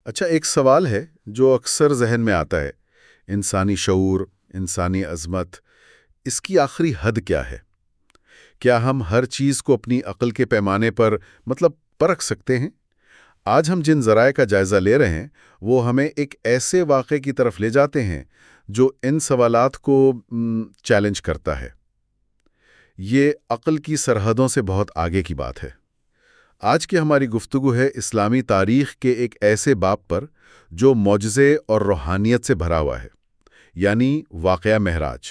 اچھا، ایک سوال ہے جو اکثر ذہن میں آتا ہے: انسانی شعور، انسانی عظمت، اس کی آخری حد کیا ہے؟ کیا ہم ہر چیز کو اپنی عقل کے پیمانے پر پرکھ سکتے ہیں؟ آج ہم جن ذرائع کا جائزہ لے رہے ہیں وہ ہمیں ایک ایسے واقعے کی طرف لے جاتے ہیں جو ان سوالات کو چیلنج کرتا ہے۔ یہ عقل کی سرحدوں سے بہت آگے کی بات ہے۔ آج کی ہماری گفتگو ہے اسلامی تاریخ کے ایک ایسے باب پر جو معجزے اور روحانیت سے بھرا ہوا ہے، یعنی واقعہ معراج۔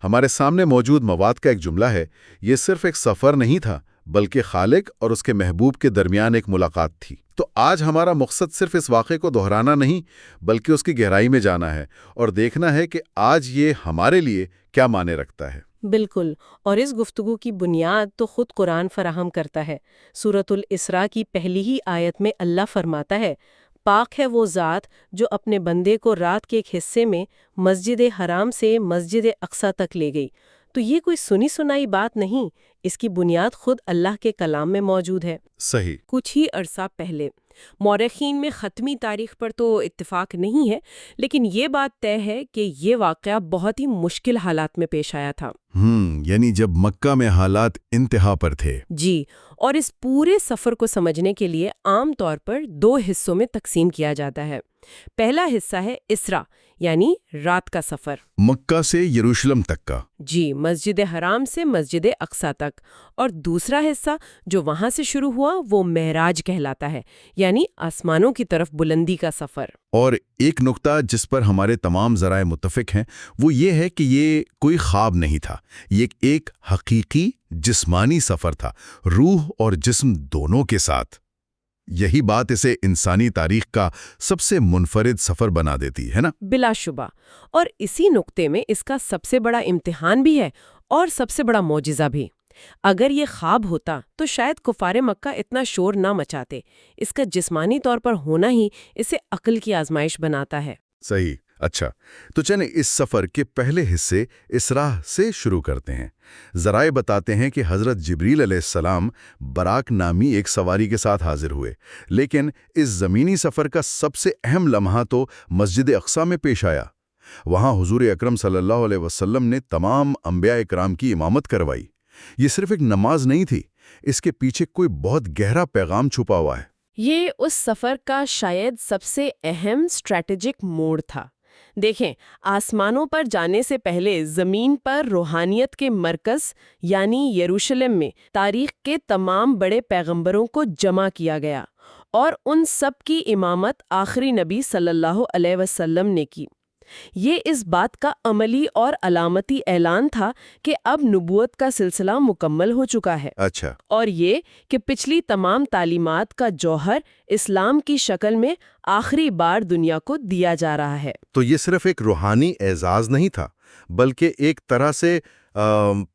ہمارے سامنے موجود مواد کا ایک جملہ ہے: یہ صرف ایک سفر نہیں تھا بلکہ خالق اور اس کے محبوب کے درمیان ایک ملاقات تھی۔ تو آج ہمارا مقصد صرف اس واقعے کو دہرانا نہیں بلکہ اس کی گہرائی میں جانا ہے اور دیکھنا ہے کہ آج یہ ہمارے لیے کیا معنی رکھتا ہے۔ بالکل، اور اس گفتگو کی بنیاد تو خود قرآن فراہم کرتا ہے۔ سورۃ الاسراء کی پہلی ہی آیت میں اللہ فرماتا ہے: پاک ہے وہ ذات جو اپنے بندے کو رات کے ایک حصے میں مسجد حرام سے مسجد اقصی تک لے گئی۔ تو یہ کوئی سنی سنائی بات نہیں، اس کی بنیاد خود اللہ کے کلام میں موجود ہے۔ صحیح۔ کچھ ہی عرصہ پہلے مورخین میں ختمی تاریخ پر تو اتفاق نہیں ہے، لیکن یہ بات طے ہے کہ یہ واقعہ بہت ہی مشکل حالات میں پیش آیا تھا۔ یعنی جب مکہ میں حالات انتہا پر تھے۔ جی، اور اس پورے سفر کو سمجھنے کے لیے عام طور پر دو حصوں میں تقسیم کیا جاتا ہے۔ پہلا حصہ ہے اسراء، یعنی رات کا سفر، مکہ سے یروشلم تک کا۔ جی، مسجد حرام سے مسجد اقصی تک۔ اور دوسرا حصہ جو وہاں سے شروع ہوا وہ معراج کہلاتا ہے، یعنی آسمانوں کی طرف بلندی کا سفر۔ اور ایک نقطہ جس پر ہمارے تمام ذرائع متفق ہیں وہ یہ ہے کہ یہ کوئی خواب نہیں تھا، یہ ایک حقیقی جسمانی سفر تھا، روح اور جسم دونوں کے ساتھ۔ یہی بات اسے انسانی تاریخ کا سب سے منفرد سفر بنا دیتی ہے نا؟ بلا شبہ، اور اسی نقطے میں اس کا سب سے بڑا امتحان بھی ہے اور سب سے بڑا معجزہ بھی۔ اگر یہ خواب ہوتا تو شاید کفار مکہ اتنا شور نہ مچاتے۔ اس کا جسمانی طور پر ہونا ہی اسے عقل کی آزمائش بناتا ہے۔ صحیح۔ اچھا، تو چلیں اس سفر کے پہلے حصے اسراء سے شروع کرتے ہیں۔ ذرائع بتاتے ہیں کہ حضرت جبریل علیہ السلام براق نامی ایک سواری کے ساتھ حاضر ہوئے، لیکن اس زمینی سفر کا سب سے اہم لمحہ تو مسجد اقصی میں پیش آیا۔ وہاں حضور اکرم صلی اللہ علیہ وسلم نے تمام انبیاء اکرام کی امامت کروائی۔ یہ صرف ایک نماز نہیں تھی، اس کے پیچھے کوئی بہت گہرا پیغام چھپا ہوا ہے۔ یہ اس سفر کا شاید سب سے اہم اسٹریٹجک موڑ تھا۔ دیکھیں، آسمانوں پر جانے سے پہلے زمین پر روحانیت کے مرکز یعنی یروشلم میں تاریخ کے تمام بڑے پیغمبروں کو جمع کیا گیا، اور ان سب کی امامت آخری نبی صلی اللہ علیہ وسلم نے کی۔ یہ اس بات کا عملی اور علامتی اعلان تھا کہ اب نبوت کا سلسلہ مکمل ہو چکا ہے۔ اچھا۔ اور یہ کہ پچھلی تمام تعلیمات کا جوہر اسلام کی شکل میں آخری بار دنیا کو دیا جا رہا ہے۔ تو یہ صرف ایک روحانی اعزاز نہیں تھا بلکہ ایک طرح سے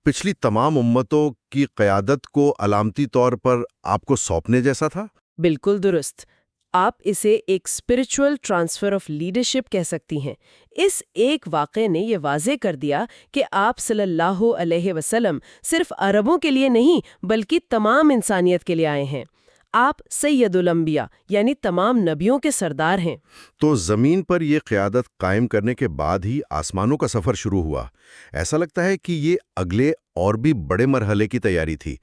پچھلی تمام امتوں کی قیادت کو علامتی طور پر آپ کو سونپنے جیسا تھا؟ بالکل درست، آپ اسے ایک اسپرچول ٹرانسفر آف لیڈرشپ کہہ سکتی ہیں۔ اس ایک واقعے نے یہ واضح کر دیا کہ آپ صلی اللہ علیہ وسلم صرف عربوں کے لیے نہیں بلکہ تمام انسانیت کے لیے آئے ہیں۔ آپ سید الانبیاء یعنی تمام نبیوں کے سردار ہیں۔ تو زمین پر یہ قیادت قائم کرنے کے بعد ہی آسمانوں کا سفر شروع ہوا۔ ایسا لگتا ہے کہ یہ اگلے اور بھی بڑے مرحلے کی تیاری تھی۔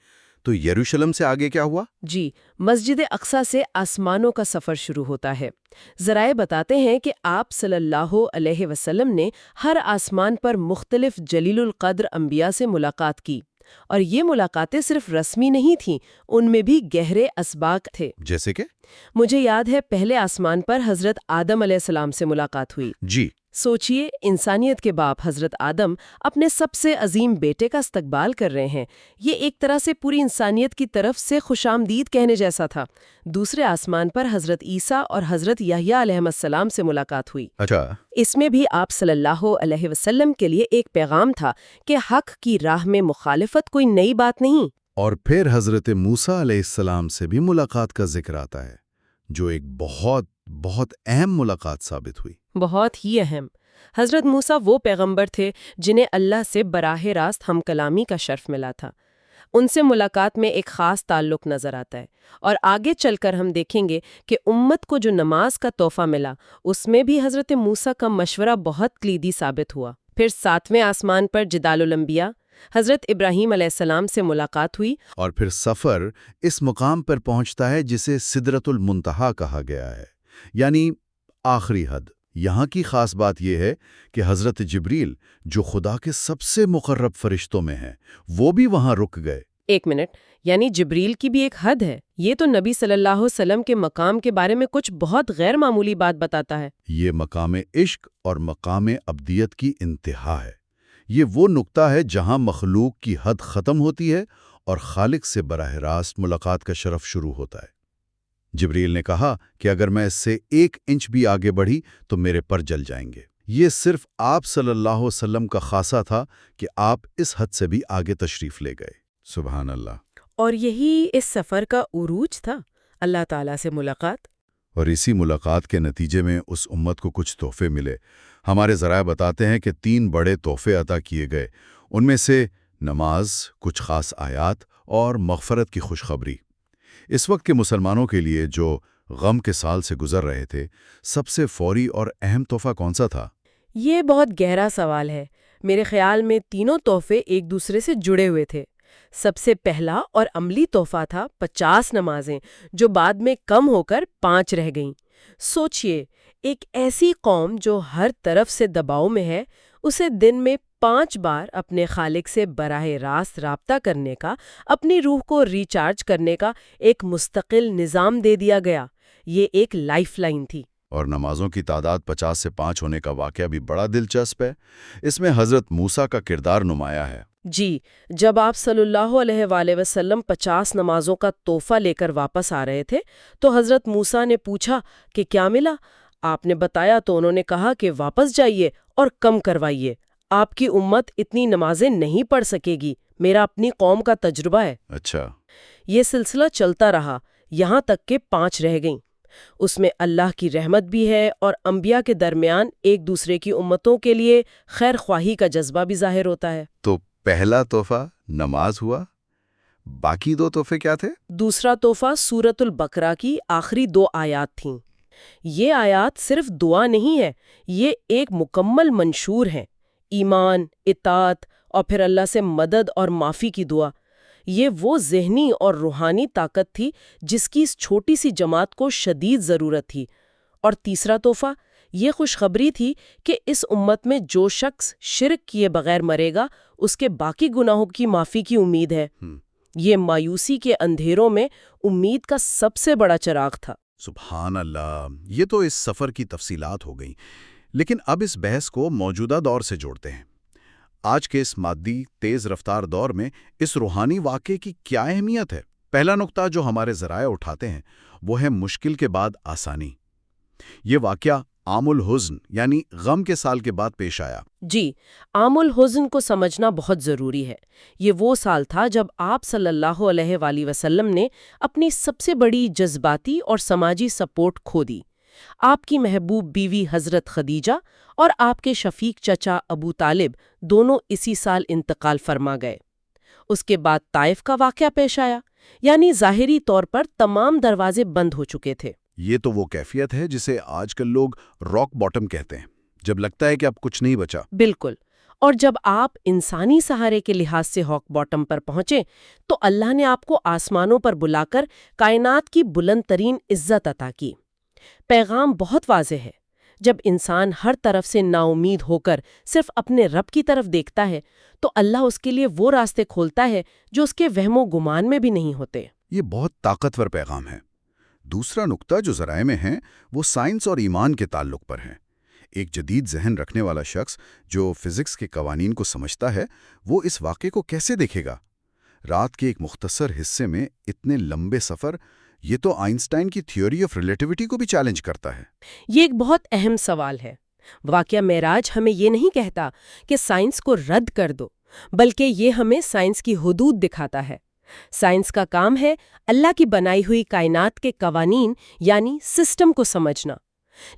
تو یروشلم سے آگے کیا ہوا؟ جی، مسجد اقصی سے آسمانوں کا سفر شروع ہوتا ہے۔ ذرائع بتاتے ہیں کہ آپ صلی اللہ علیہ وسلم نے ہر آسمان پر مختلف جلیل القدر انبیاء سے ملاقات کی، اور یہ ملاقاتیں صرف رسمی نہیں تھیں، ان میں بھی گہرے اسباق تھے۔ جیسے کہ؟ مجھے یاد ہے پہلے آسمان پر حضرت آدم علیہ السلام سے ملاقات ہوئی۔ جی۔ سوچئے، انسانیت کے باپ حضرت آدم اپنے سب سے عظیم بیٹے کا استقبال کر رہے ہیں۔ یہ ایک طرح سے پوری انسانیت کی طرف سے خوش آمدید کہنے جیسا تھا۔ دوسرے آسمان پر حضرت عیسیٰ اور حضرت یحییٰ علیہ السلام سے ملاقات ہوئی۔ اچھا۔ اس میں بھی آپ صلی اللہ علیہ وسلم کے لیے ایک پیغام تھا کہ حق کی راہ میں مخالفت کوئی نئی بات نہیں۔ اور پھر حضرت موسیٰ علیہ السلام سے بھی ملاقات کا ذکر آتا ہے، جو ایک بہت اہم ملاقات ثابت ہوئی۔ بہت ہی اہم۔ حضرت موسیٰ وہ پیغمبر تھے جنہیں اللہ سے براہ راست ہم کلامی کا شرف ملا تھا۔ ان سے ملاقات میں ایک خاص تعلق نظر آتا ہے، اور آگے چل کر ہم دیکھیں گے کہ امت کو جو نماز کا تحفہ ملا اس میں بھی حضرت موسیٰ کا مشورہ بہت کلیدی ثابت ہوا۔ پھر 7ویں آسمان پر جدال الانبیاء، حضرت ابراہیم علیہ السلام سے ملاقات ہوئی، اور پھر سفر اس مقام پر پہنچتا ہے جسے سدرۃ المنتہا کہا گیا ہے، یعنی آخری حد۔ یہاں کی خاص بات یہ ہے کہ حضرت جبریل جو خدا کے سب سے مقرب فرشتوں میں ہیں وہ بھی وہاں رک گئے۔ ایک منٹ، یعنی جبریل کی بھی ایک حد ہے؟ یہ تو نبی صلی اللہ علیہ وسلم کے مقام کے بارے میں کچھ بہت غیر معمولی بات بتاتا ہے۔ یہ مقام عشق اور مقام ابدیت کی انتہا ہے۔ یہ وہ نقطہ ہے جہاں مخلوق کی حد ختم ہوتی ہے اور خالق سے براہ راست ملاقات کا شرف شروع ہوتا ہے۔ جبریل نے کہا کہ اگر میں اس سے 1 انچ بھی آگے بڑھی تو میرے پر جل جائیں گے۔ یہ صرف آپ صلی اللہ علیہ وسلم کا خاصہ تھا کہ آپ اس حد سے بھی آگے تشریف لے گئے۔ سبحان اللہ۔ اور یہی اس سفر کا عروج تھا، اللہ تعالیٰ سے ملاقات۔ اور اسی ملاقات کے نتیجے میں اس امت کو کچھ تحفے ملے۔ ہمارے ذرائع بتاتے ہیں کہ 3 بڑے تحفے عطا کیے گئے، ان میں سے نماز، کچھ خاص آیات اور مغفرت کی خوشخبری۔ اس وقت کے مسلمانوں کے لیے جو غم کے سال سے گزر رہے تھے، سب سے فوری اور اہم تحفہ کون سا تھا؟ یہ بہت گہرا سوال ہے۔ میرے خیال میں تینوں تحفے ایک دوسرے سے جڑے ہوئے تھے۔ سب سے پہلا اور عملی تحفہ تھا 50 نمازیں، جو بعد میں کم ہو کر 5 رہ گئیں۔ سوچئے، ایک ایسی قوم جو ہر طرف سے دباؤ میں ہے، اسے دن میں 5 بار اپنے خالق سے براہ راست رابطہ کرنے کا، اپنی روح کو ریچارج کرنے کا ایک مستقل نظام دے دیا گیا۔ یہ ایک لائف لائن تھی۔ اور نمازوں کی تعداد 50 سے 5 ہونے کا واقعہ بھی بڑا دلچسپ ہے۔ اس میں حضرت موسیٰ کا کردار نمایاں ہے۔ جی، جب آپ صلی اللہ علیہ وآلہ وسلم 50 نمازوں کا تحفہ لے کر واپس آ رہے تھے تو حضرت موسیٰ نے پوچھا کہ کیا ملا؟ آپ نے بتایا تو انہوں نے کہا کہ واپس جائیے اور کم کروائیے۔ آپ کی امت اتنی نمازیں نہیں پڑھ سکے گی، میرا اپنی قوم کا تجربہ ہے۔ اچھا۔ یہ سلسلہ چلتا رہا، یہاں تک کہ 5 رہ گئیں۔ اس میں اللہ کی رحمت بھی ہے اور انبیاء کے درمیان ایک دوسرے کی امتوں کے لیے خیر خواہی کا جذبہ بھی ظاہر ہوتا ہے۔ تو پہلا تحفہ نماز ہوا، باقی 2 تحفے کیا تھے؟ دوسرا تحفہ سورۃ البقرہ کی آخری 2 آیات تھیں۔ یہ آیات صرف دعا نہیں ہے، یہ ایک مکمل منشور ہے۔ ایمان، اطاعت اور پھر اللہ سے مدد اور معافی کی دعا۔ یہ وہ ذہنی اور روحانی طاقت تھی جس کی اس چھوٹی سی جماعت کو شدید ضرورت تھی۔ اور تیسرا تحفہ یہ خوشخبری تھی کہ اس امت میں جو شخص شرک کیے بغیر مرے گا، اس کے باقی گناہوں کی معافی کی امید ہے۔ یہ مایوسی کے اندھیروں میں امید کا سب سے بڑا چراغ تھا۔ سبحان اللہ، یہ تو اس سفر کی تفصیلات ہو گئیں، لیکن اب اس بحث کو موجودہ دور سے جوڑتے ہیں۔ آج کے اس مادی تیز رفتار دور میں اس روحانی واقعے کی کیا اہمیت ہے؟ پہلا نقطہ جو ہمارے ذرائع اٹھاتے ہیں وہ ہے مشکل کے بعد آسانی۔ یہ واقعہ عام الحزن یعنی غم کے سال کے بعد پیش آیا۔ جی، عام الحزن کو سمجھنا بہت ضروری ہے۔ یہ وہ سال تھا جب آپ صلی اللہ علیہ وآلہ وسلم نے اپنی سب سے بڑی جذباتی اور سماجی سپورٹ کھو دی۔ آپ کی محبوب بیوی حضرت خدیجہ اور آپ کے شفیق چچا ابو طالب دونوں اسی سال انتقال فرما گئے۔ اس کے بعد طائف کا واقعہ پیش آیا، یعنی ظاہری طور پر تمام دروازے بند ہو چکے تھے۔ یہ تو وہ کیفیت ہے جسے آج کل لوگ راک باٹم کہتے ہیں، جب لگتا ہے کہ اب کچھ نہیں بچا۔ بالکل۔ اور جب آپ انسانی سہارے کے لحاظ سے راک باٹم پر پہنچے تو اللہ نے آپ کو آسمانوں پر بلا کر کائنات کی بلند ترین عزت عطا کی۔ پیغام بہت واضح ہے۔ جب انسان ہر طرف سے نا امید ہو کر صرف اپنے رب کی طرف دیکھتا ہے تو اللہ اس کے لیے وہ راستے کھولتا ہے جو اس کے وہم و گمان میں بھی نہیں ہوتے۔ یہ بہت طاقتور پیغام ہے۔ دوسرا نقطہ جو ذرائع میں ہے وہ سائنس اور ایمان کے تعلق پر ہے۔ ایک جدید ذہن رکھنے والا شخص جو فزکس کے قوانین کو سمجھتا ہے وہ اس واقعے کو کیسے دیکھے گا؟ رات کے ایک مختصر حصے میں اتنے لمبے سفر، یہ تو آئنسٹائن کی تھیوری آف ریلیٹیوٹی کو بھی چیلنج کرتا ہے۔ یہ ایک بہت اہم سوال ہے۔ واقعہ معراج ہمیں یہ نہیں کہتا کہ سائنس کو رد کر دو، بلکہ یہ ہمیں سائنس کی حدود دکھاتا ہے۔ سائنس کا کام ہے اللہ کی بنائی ہوئی کائنات کے قوانین یعنی سسٹم کو سمجھنا،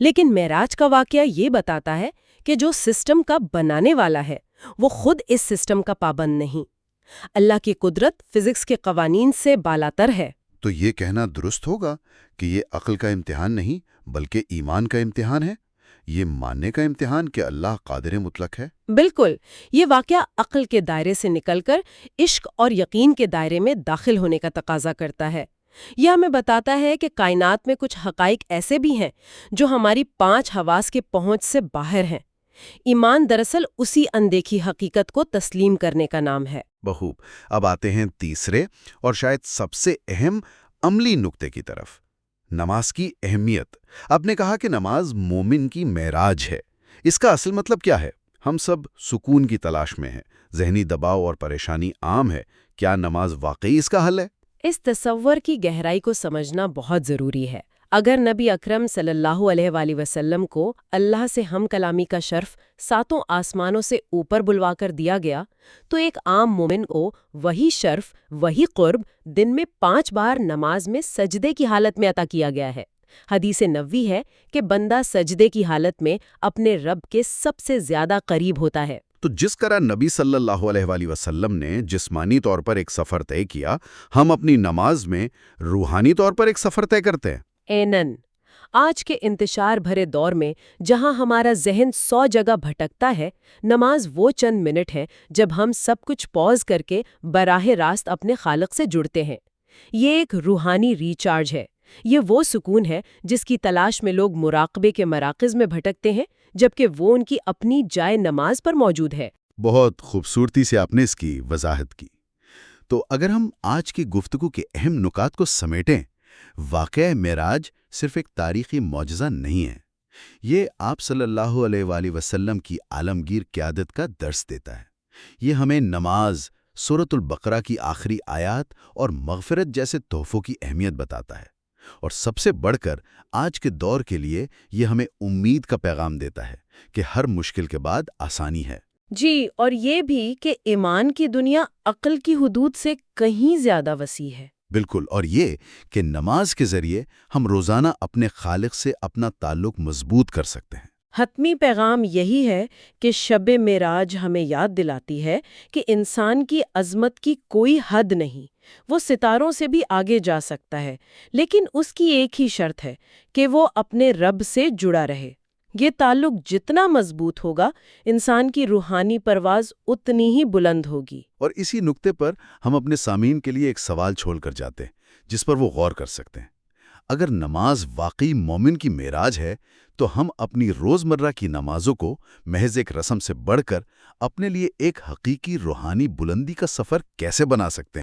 لیکن معراج کا واقعہ یہ بتاتا ہے کہ جو سسٹم کا بنانے والا ہے وہ خود اس سسٹم کا پابند نہیں۔ اللہ کی قدرت فزکس کے قوانین سے بالاتر ہے۔ تو یہ کہنا درست ہوگا کہ یہ عقل کا امتحان نہیں بلکہ ایمان کا امتحان ہے، یہ ماننے کا امتحان کہ اللہ قادر مطلق ہے۔ بالکل، یہ واقعہ عقل کے دائرے سے نکل کر عشق اور یقین کے دائرے میں داخل ہونے کا تقاضا کرتا ہے۔ یہ ہمیں بتاتا ہے کہ کائنات میں کچھ حقائق ایسے بھی ہیں جو ہماری 5 حواس کے پہنچ سے باہر ہیں۔ ایمان دراصل اسی اندیکھی حقیقت کو تسلیم کرنے کا نام ہے۔ بخوب۔ اب آتے ہیں تیسرے اور شاید سب سے اہم عملی نقطے کی طرف، نماز کی اہمیت۔ آپ نے کہا کہ نماز مومن کی معراج ہے۔ اس کا اصل مطلب کیا ہے؟ ہم سب سکون کی تلاش میں ہیں، ذہنی دباؤ اور پریشانی عام ہے۔ کیا نماز واقعی اس کا حل ہے؟ اس تصور کی گہرائی کو سمجھنا بہت ضروری ہے۔ اگر نبی اکرم صلی اللہ علیہ وآلہ وسلم کو اللہ سے ہم کلامی کا شرف 7 آسمانوں سے اوپر بلوا کر دیا گیا، تو ایک عام مومن کو وہی شرف، وہی قرب دن میں 5 بار نماز میں سجدے کی حالت میں عطا کیا گیا ہے۔ حدیث نبوی ہے کہ بندہ سجدے کی حالت میں اپنے رب کے سب سے زیادہ قریب ہوتا ہے۔ تو جس طرح نبی صلی اللہ علیہ وآلہ وسلم نے جسمانی طور پر ایک سفر طے کیا، ہم اپنی نماز میں روحانی طور پر ایک سفر طے کرتے ہیں۔ اینن آج کے انتشار بھرے دور میں جہاں ہمارا ذہن 100 جگہ بھٹکتا ہے، نماز وہ چند منٹ ہے جب ہم سب کچھ پاز کر کے براہ راست اپنے خالق سے جڑتے ہیں۔ یہ ایک روحانی ریچارج ہے۔ یہ وہ سکون ہے جس کی تلاش میں لوگ مراقبے کے مراکز میں بھٹکتے ہیں، جبکہ وہ ان کی اپنی جائے نماز پر موجود ہے۔ بہت خوبصورتی سے آپ نے اس کی وضاحت کی۔ تو اگر ہم آج کی گفتگو کے اہم نکات کو سمیٹیں، واقعہ معراج صرف ایک تاریخی معجزہ نہیں ہے، یہ آپ صلی اللہ علیہ وآلہ وسلم کی عالمگیر قیادت کا درس دیتا ہے۔ یہ ہمیں نماز، سورۃ البقرہ کی آخری آیات اور مغفرت جیسے تحفوں کی اہمیت بتاتا ہے، اور سب سے بڑھ کر آج کے دور کے لیے یہ ہمیں امید کا پیغام دیتا ہے کہ ہر مشکل کے بعد آسانی ہے۔ جی، اور یہ بھی کہ ایمان کی دنیا عقل کی حدود سے کہیں زیادہ وسیع ہے۔ بالکل، اور یہ کہ نماز کے ذریعے ہم روزانہ اپنے خالق سے اپنا تعلق مضبوط کر سکتے ہیں۔ حتمی پیغام یہی ہے کہ شب معراج ہمیں یاد دلاتی ہے کہ انسان کی عظمت کی کوئی حد نہیں، وہ ستاروں سے بھی آگے جا سکتا ہے، لیکن اس کی ایک ہی شرط ہے کہ وہ اپنے رب سے جڑا رہے۔ یہ تعلق جتنا مضبوط ہوگا، انسان کی روحانی پرواز اتنی ہی بلند ہوگی۔ اور اسی نقطے پر ہم اپنے سامعین کے لیے ایک سوال چھوڑ کر جاتے ہیں جس پر وہ غور کر سکتے ہیں۔ اگر نماز واقعی مومن کی معراج ہے، تو ہم اپنی روزمرہ کی نمازوں کو محض ایک رسم سے بڑھ کر اپنے لیے ایک حقیقی روحانی بلندی کا سفر کیسے بنا سکتے ہیں؟